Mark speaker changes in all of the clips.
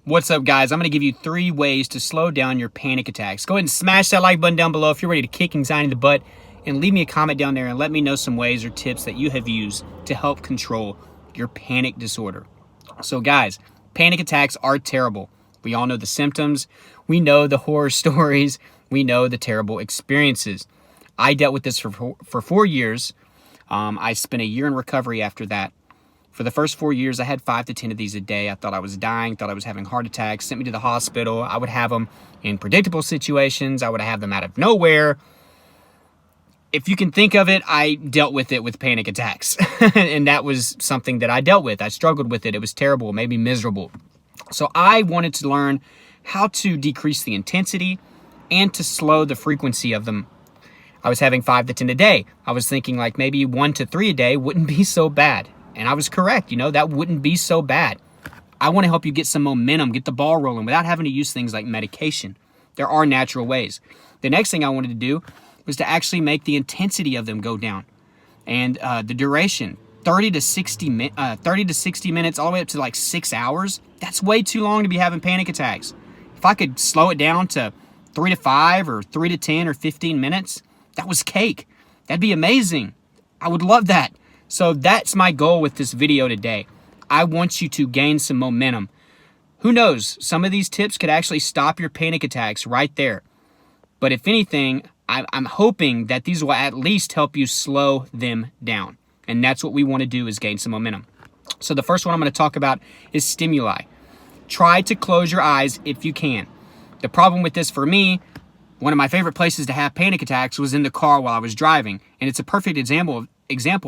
Speaker 1: What's up, guys? I'm going to give you 3 ways to slow down your panic attacks. Go ahead and smash that like button down below if you're ready to kick anxiety in the butt, and leave me a comment down there and let me know some ways or tips that you have used to help control your panic disorder. So guys, panic attacks are terrible. We all know the symptoms. We know the horror stories. We know the terrible experiences. I dealt with this for 4 years. I spent a year in recovery after that. For the first 4 years, I had 5 to 10 of these a day. I thought I was dying, thought I was having heart attacks, sent me to the hospital. I would have them in predictable situations. I would have them out of nowhere. If you can think of it, I dealt with it with panic attacks. And that was something that I dealt with. I struggled with it. It was terrible. It made me miserable. So I wanted to learn how to decrease the intensity and to slow the frequency of them. I was having 5 to 10 a day. I was thinking like maybe 1 to 3 a day wouldn't be so bad. And I was correct, that wouldn't be so bad. I want to help you get some momentum, get the ball rolling without having to use things like medication. There are natural ways. The next thing I wanted to do was to actually make the intensity of them go down. And the duration, 30 to 60 minutes, all the way up to like 6 hours. That's way too long to be having panic attacks. If I could slow it down to 3 to 5 or 3 to 10 or 15 minutes, that was cake. That'd be amazing. I would love that. So that's my goal with this video today. I want you to gain some momentum. Who knows? Some of these tips could actually stop your panic attacks right there. But if anything, I'm hoping that these will at least help you slow them down. And that's what we want to do, is gain some momentum. So the first one I'm going to talk about is stimuli. Try to close your eyes if you can. The problem with this for me, one of my favorite places to have panic attacks was in the car while I was driving. And it's a perfect example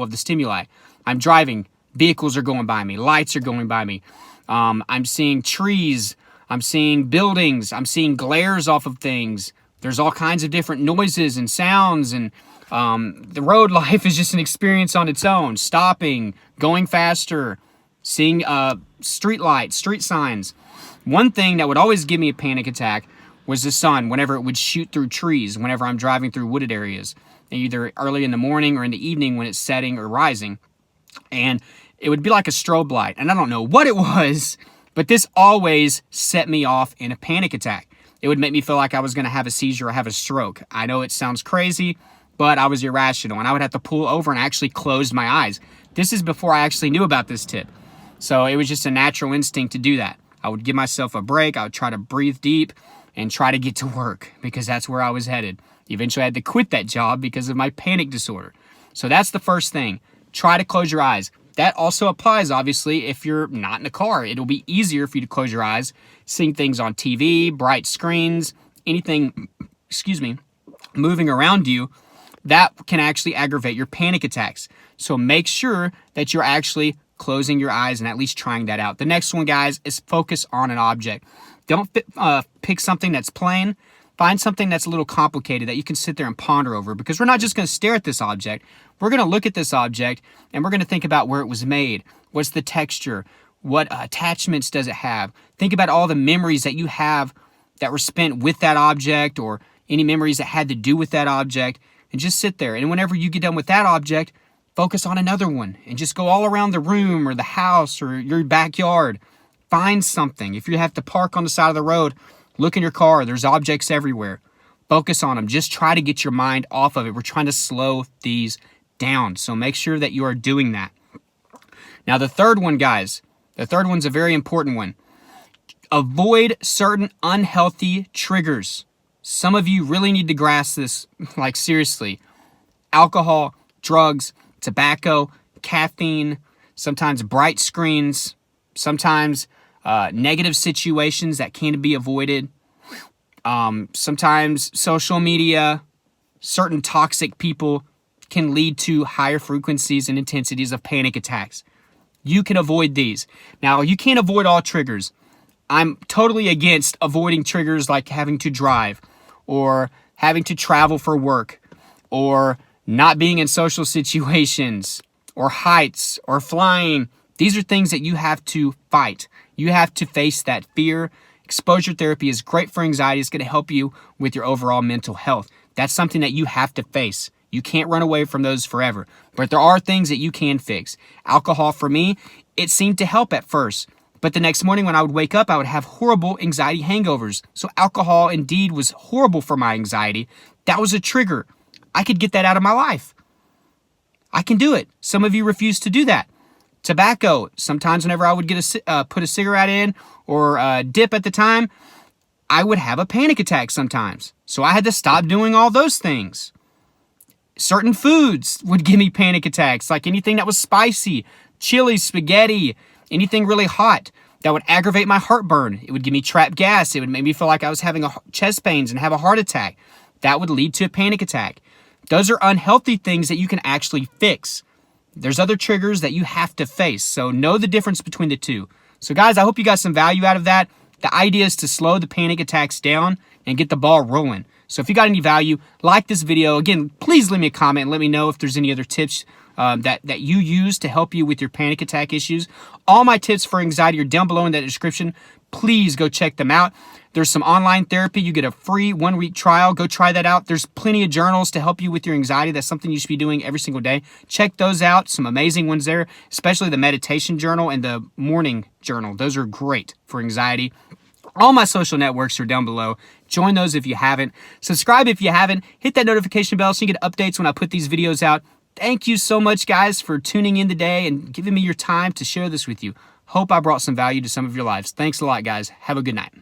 Speaker 1: of the stimuli. I'm driving, vehicles are going by me, lights are going by me. I'm seeing trees, I'm seeing buildings, I'm seeing glares off of things. There's all kinds of different noises and sounds, and the road life is just an experience on its own. Stopping, going faster, seeing street lights, street signs. One thing that would always give me a panic attack was the sun, whenever it would shoot through trees, whenever I'm driving through wooded areas, either early in the morning or in the evening when it's setting or rising. And it would be like a strobe light. And I don't know what it was, but this always set me off in a panic attack. It would make me feel like I was going to have a seizure or have a stroke. I know it sounds crazy, but I was irrational, and I would have to pull over and actually close my eyes. This is before I actually knew about this tip. So it was just a natural instinct to do that. I would give myself a break. I would try to breathe deep and try to get to work, because that's where I was headed. Eventually I had to quit that job because of my panic disorder. So that's the first thing. Try to close your eyes. That also applies, obviously, if you're not in a car. It'll be easier for you to close your eyes, seeing things on TV, bright screens, anything, moving around you. That can actually aggravate your panic attacks. So make sure that you're actually closing your eyes and at least trying that out. The next one, guys, is focus on an object. Don't pick something that's plain. Find something that's a little complicated that you can sit there and ponder over, because we're not just going to stare at this object. We're going to look at this object and we're going to think about where it was made. What's the texture? What attachments does it have? Think about all the memories that you have that were spent with that object, or any memories that had to do with that object, and just sit there. And whenever you get done with that object, focus on another one and just go all around the room or the house or your backyard. Find something. If you have to park on the side of the road, look in your car. There's objects everywhere. Focus on them. Just try to get your mind off of it. We're trying to slow these down. So make sure that you are doing that. Now, the third one, guys, the third one's a very important one. Avoid certain unhealthy triggers. Some of you really need to grasp this, like seriously. Alcohol, drugs, tobacco, caffeine, sometimes bright screens, sometimes negative situations that can be avoided. Sometimes social media, certain toxic people can lead to higher frequencies and intensities of panic attacks. You can avoid these. Now, you can't avoid all triggers. I'm totally against avoiding triggers like having to drive, or having to travel for work, or not being in social situations, or heights, or flying. These are things that you have to fight. You have to face that fear. Exposure therapy is great for anxiety. It's going to help you with your overall mental health. That's something that you have to face. You can't run away from those forever. But there are things that you can fix. Alcohol, for me, it seemed to help at first. But the next morning when I would wake up, I would have horrible anxiety hangovers. So alcohol indeed was horrible for my anxiety. That was a trigger. I could get that out of my life. I can do it. Some of you refuse to do that. Tobacco. Sometimes whenever I would get put a cigarette in or a dip at the time, I would have a panic attack sometimes. So I had to stop doing all those things. Certain foods would give me panic attacks, like anything that was spicy, chili, spaghetti, anything really hot that would aggravate my heartburn. It would give me trapped gas. It would make me feel like I was having chest pains and have a heart attack. That would lead to a panic attack. Those are unhealthy things that you can actually fix. There's other triggers that you have to face. So know the difference between the two. So guys, I hope you got some value out of that. The idea is to slow the panic attacks down and get the ball rolling. So if you got any value, like this video. Again, please leave me a comment and let me know if there's any other tips that you use to help you with your panic attack issues. All my tips for anxiety are down below in that description. Please go check them out. There's some online therapy. You get a free 1-week trial. Go try that out. There's plenty of journals to help you with your anxiety. That's something you should be doing every single day. Check those out. Some amazing ones there, especially the meditation journal and the morning journal. Those are great for anxiety. All my social networks are down below. Join those if you haven't. Subscribe if you haven't. Hit that notification bell so you get updates when I put these videos out. Thank you so much, guys, for tuning in today and giving me your time to share this with you. Hope I brought some value to some of your lives. Thanks a lot, guys. Have a good night.